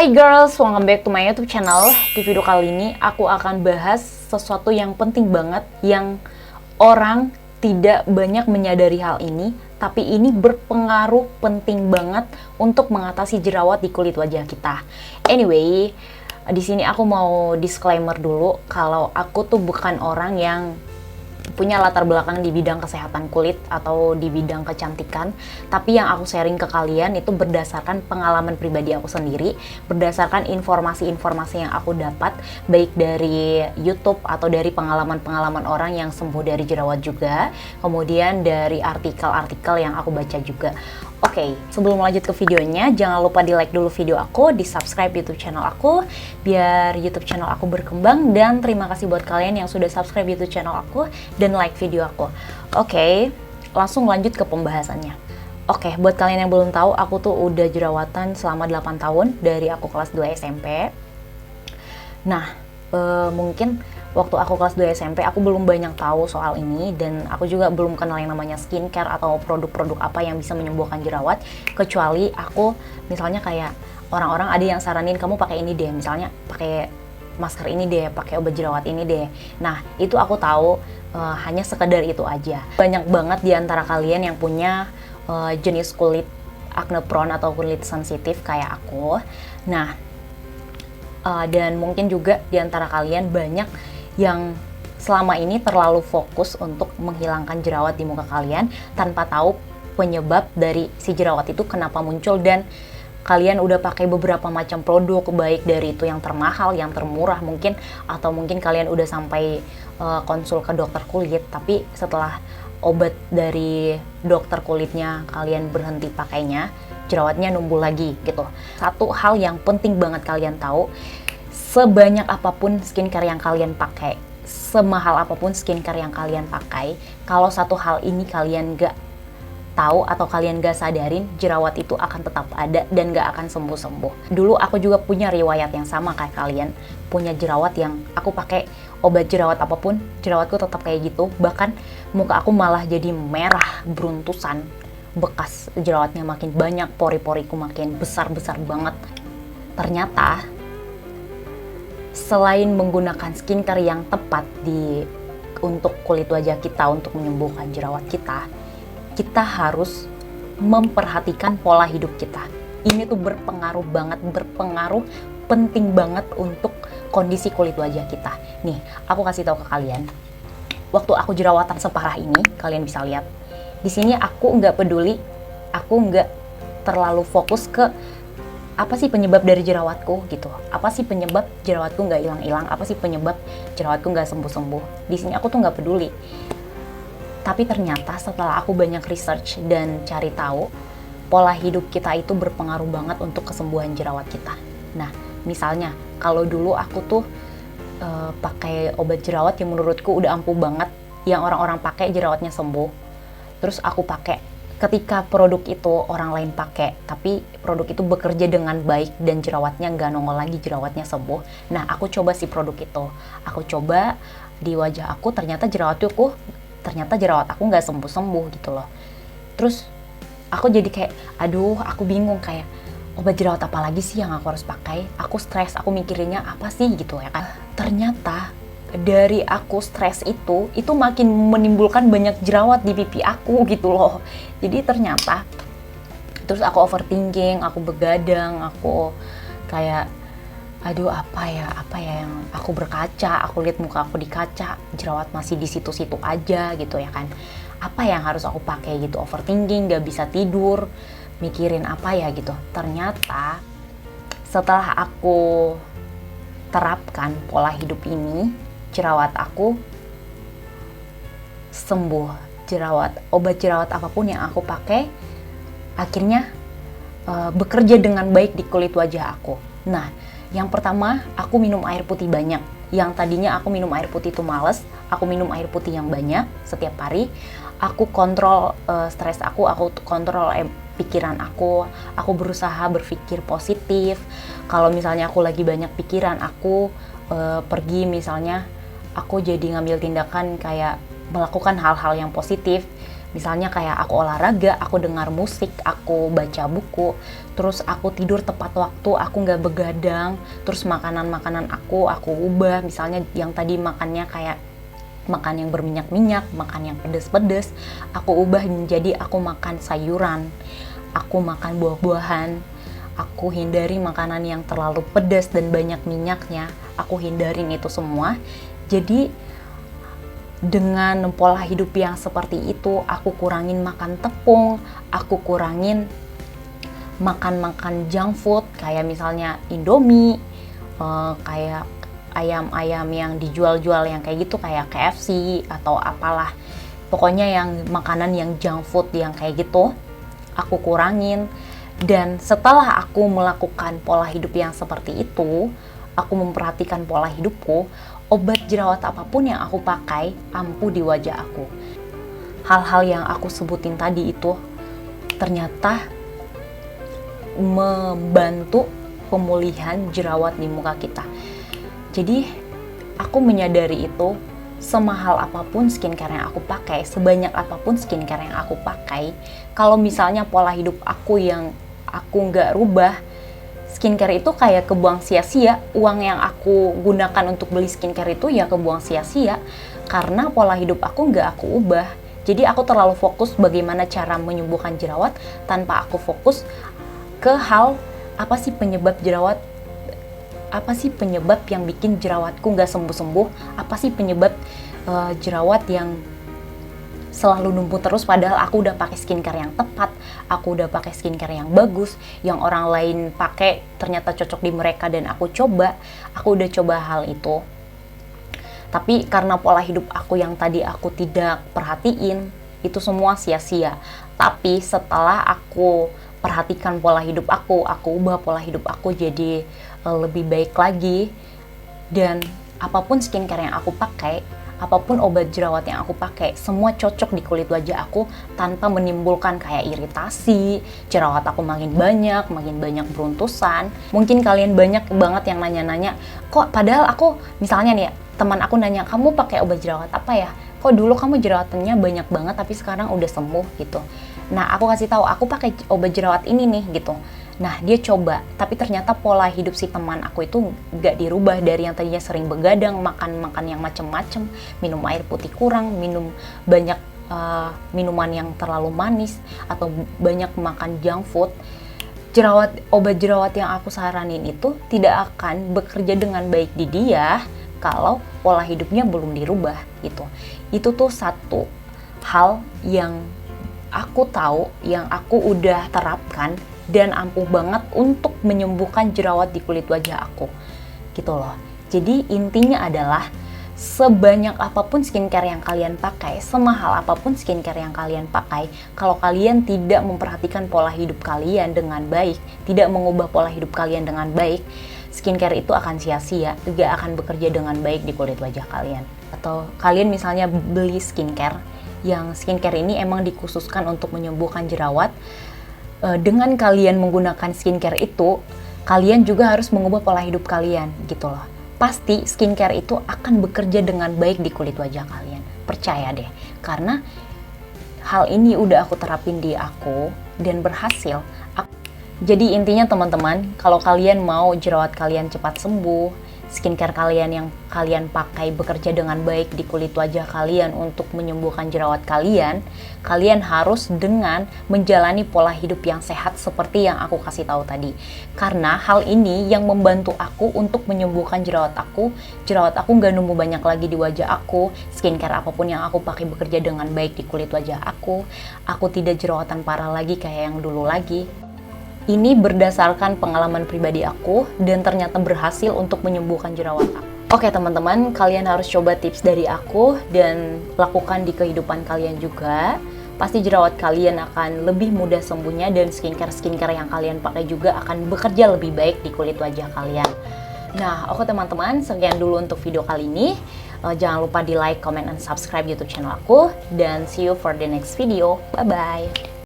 Hai girls, welcome back to my YouTube channel. Di video kali ini aku akan bahas sesuatu yang penting banget yang orang tidak banyak menyadari hal ini, tapi ini berpengaruh penting banget untuk mengatasi jerawat di kulit wajah kita. Anyway, di sini aku mau disclaimer dulu kalau aku tuh bukan orang yang punya latar belakang di bidang kesehatan kulit atau di bidang kecantikan, tapi yang aku sharing ke kalian itu berdasarkan pengalaman pribadi aku sendiri, berdasarkan informasi-informasi yang aku dapat baik dari YouTube atau dari pengalaman-pengalaman orang yang sembuh dari jerawat juga, kemudian dari artikel-artikel yang aku baca juga. Oke, sebelum lanjut ke videonya, jangan lupa di like dulu video aku, di subscribe YouTube channel aku, biar YouTube channel aku berkembang, dan terima kasih buat kalian yang sudah subscribe YouTube channel aku dan like video aku. Oke, langsung lanjut ke pembahasannya. Oke, buat kalian yang belum tahu, aku tuh udah jerawatan selama 8 tahun, dari aku kelas 2 SMP. Nah, mungkin waktu aku kelas 2 SMP aku belum banyak tahu soal ini, dan aku juga belum kenal yang namanya skincare atau produk-produk apa yang bisa menyembuhkan jerawat, kecuali aku misalnya kayak orang-orang ada yang saranin kamu pakai ini deh, misalnya pakai masker ini deh, pakai obat jerawat ini deh. Nah, itu aku tahu hanya sekedar itu aja. Banyak banget di antara kalian yang punya jenis kulit acne prone atau kulit sensitif kayak aku. Nah, dan mungkin juga di antara kalian banyak yang selama ini terlalu fokus untuk menghilangkan jerawat di muka kalian tanpa tahu penyebab dari si jerawat itu kenapa muncul, dan kalian udah pakai beberapa macam produk, baik dari itu yang termahal, yang termurah mungkin, atau mungkin kalian udah sampai konsul ke dokter kulit, tapi setelah obat dari dokter kulitnya kalian berhenti pakainya, jerawatnya numbuh lagi gitu. Satu hal yang penting banget kalian tahu, sebanyak apapun skincare yang kalian pakai, semahal apapun skincare yang kalian pakai, kalau satu hal ini kalian gak tahu atau kalian gak sadarin, jerawat itu akan tetap ada dan gak akan sembuh-sembuh. Dulu aku juga punya riwayat yang sama kayak kalian, punya jerawat yang aku pakai obat jerawat apapun, jerawatku tetap kayak gitu, bahkan muka aku malah jadi merah beruntusan, bekas jerawatnya makin banyak, pori-poriku makin besar-besar banget. Ternyata selain menggunakan skincare yang tepat untuk kulit wajah kita untuk menyembuhkan jerawat kita, kita harus memperhatikan pola hidup kita. Ini tuh berpengaruh banget, penting banget untuk kondisi kulit wajah kita. Nih, aku kasih tahu ke kalian. Waktu aku jerawatan separah ini, kalian bisa lihat. Di sini aku nggak peduli, aku nggak terlalu fokus ke apa sih penyebab dari jerawatku gitu. Apa sih penyebab jerawatku nggak hilang-hilang? Apa sih penyebab jerawatku nggak sembuh-sembuh? Di sini aku tuh nggak peduli. Tapi ternyata setelah aku banyak research dan cari tahu, pola hidup kita itu berpengaruh banget untuk kesembuhan jerawat kita. Nah, misalnya kalau dulu aku tuh pakai obat jerawat yang menurutku udah ampuh banget, yang orang-orang pakai jerawatnya sembuh. Terus aku pakai. Ketika produk itu orang lain pakai, tapi produk itu bekerja dengan baik dan jerawatnya nggak nongol lagi, jerawatnya sembuh. Nah, aku coba si produk itu. Aku coba di wajah aku, ternyata jerawat aku nggak sembuh-sembuh gitu loh. Terus aku jadi kayak, aduh, aku bingung, kayak obat jerawat apa lagi sih yang aku harus pakai? Aku stres, aku mikirinnya apa sih gitu ya kan. Ternyata dari aku stres itu makin menimbulkan banyak jerawat di pipi aku gitu loh. Jadi ternyata, terus aku overthinking, aku begadang, aku kayak, aduh apa ya yang aku berkaca, aku lihat muka aku di kaca, jerawat masih di situ-situ aja gitu ya kan. Apa yang harus aku pakai gitu, overthinking, gak bisa tidur, mikirin apa ya gitu. Ternyata setelah aku terapkan pola hidup ini, jerawat aku sembuh. Obat jerawat apapun yang aku pakai akhirnya bekerja dengan baik di kulit wajah aku. Nah, yang pertama, aku minum air putih banyak. Yang tadinya aku minum air putih itu males, aku minum air putih yang banyak setiap hari. Aku kontrol stres aku kontrol pikiran aku berusaha berpikir positif. Kalau misalnya aku lagi banyak pikiran, aku pergi, misalnya aku jadi ngambil tindakan kayak melakukan hal-hal yang positif, Misalnya kayak aku olahraga, aku dengar musik, aku baca buku, terus aku tidur tepat waktu, aku nggak begadang, terus makanan-makanan aku ubah, misalnya yang tadi makannya kayak makan yang berminyak-minyak, makan yang pedas-pedas, aku ubah menjadi aku makan sayuran, aku makan buah-buahan, aku hindari makanan yang terlalu pedas dan banyak minyaknya, aku hindarin itu semua. Jadi dengan pola hidup yang seperti itu, aku kurangin makan tepung, aku kurangin makan junk food kayak misalnya Indomie, kayak ayam-ayam yang dijual-jual yang kayak gitu kayak KFC atau apalah. Pokoknya yang makanan yang junk food yang kayak gitu, aku kurangin. Dan setelah aku melakukan pola hidup yang seperti itu, aku memperhatikan pola hidupku, obat jerawat apapun yang aku pakai ampuh di wajah aku. Hal-hal yang aku sebutin tadi itu ternyata membantu pemulihan jerawat di muka kita. Jadi aku menyadari itu, semahal apapun skincare yang aku pakai, sebanyak apapun skincare yang aku pakai, kalau misalnya pola hidup aku yang aku nggak rubah, skincare itu kayak kebuang sia-sia. Uang yang aku gunakan untuk beli skincare itu ya kebuang sia-sia karena pola hidup aku nggak aku ubah. Jadi aku terlalu fokus bagaimana cara menyembuhkan jerawat tanpa aku fokus ke hal apa sih penyebab jerawat, apa sih penyebab yang bikin jerawatku nggak sembuh-sembuh, apa sih penyebab jerawat yang selalu numpuk terus padahal aku udah pakai skincare yang tepat, aku udah pakai skincare yang bagus, yang orang lain pakai ternyata cocok di mereka dan aku udah coba hal itu. Tapi karena pola hidup aku yang tadi aku tidak perhatiin, itu semua sia-sia. Tapi setelah aku perhatikan pola hidup aku ubah pola hidup aku jadi lebih baik lagi, dan apapun skincare yang aku pakai, apapun obat jerawat yang aku pakai, semua cocok di kulit wajah aku tanpa menimbulkan kayak iritasi, jerawat aku makin banyak beruntusan. Mungkin kalian banyak banget yang nanya-nanya, kok padahal aku, misalnya nih, teman aku nanya, kamu pakai obat jerawat apa ya? Kok dulu kamu jerawatannya banyak banget tapi sekarang udah sembuh gitu. Nah, aku kasih tahu, aku pakai obat jerawat ini nih gitu. Nah, dia coba, tapi ternyata pola hidup si teman aku itu gak dirubah. Dari yang tadinya sering begadang, makan yang macem-macem, minum air putih kurang, minum banyak minuman yang terlalu manis, atau banyak makan junk food. Obat jerawat yang aku saranin itu tidak akan bekerja dengan baik di dia kalau pola hidupnya belum dirubah gitu. Itu tuh satu hal yang aku tahu, yang aku udah terapkan dan ampuh banget untuk menyembuhkan jerawat di kulit wajah aku gitu loh. Jadi intinya adalah sebanyak apapun skincare yang kalian pakai, semahal apapun skincare yang kalian pakai, kalau kalian tidak memperhatikan pola hidup kalian dengan baik, tidak mengubah pola hidup kalian dengan baik, skincare itu akan sia-sia, gak akan bekerja dengan baik di kulit wajah kalian. Atau kalian misalnya beli skincare, yang skincare ini emang dikhususkan untuk menyembuhkan jerawat, dengan kalian menggunakan skincare itu, kalian juga harus mengubah pola hidup kalian gitu loh. Pasti skincare itu akan bekerja dengan baik di kulit wajah kalian, percaya deh. Karena hal ini udah aku terapin di aku dan berhasil. Jadi intinya teman-teman, kalau kalian mau jerawat kalian cepat sembuh, skincare kalian yang kalian pakai bekerja dengan baik di kulit wajah kalian untuk menyembuhkan jerawat kalian, kalian harus dengan menjalani pola hidup yang sehat seperti yang aku kasih tahu tadi. Karena hal ini yang membantu aku untuk menyembuhkan jerawat aku nggak numbuh banyak lagi di wajah aku, skincare apapun yang aku pakai bekerja dengan baik di kulit wajah aku tidak jerawatan parah lagi kayak yang dulu lagi. Ini berdasarkan pengalaman pribadi aku dan ternyata berhasil untuk menyembuhkan jerawat aku. Oke teman-teman, kalian harus coba tips dari aku dan lakukan di kehidupan kalian juga. Pasti jerawat kalian akan lebih mudah sembuhnya dan skincare yang kalian pakai juga akan bekerja lebih baik di kulit wajah kalian. Nah, oke teman-teman, sekian dulu untuk video kali ini. Jangan lupa di like, comment, dan subscribe YouTube channel aku. Dan see you for the next video. Bye-bye.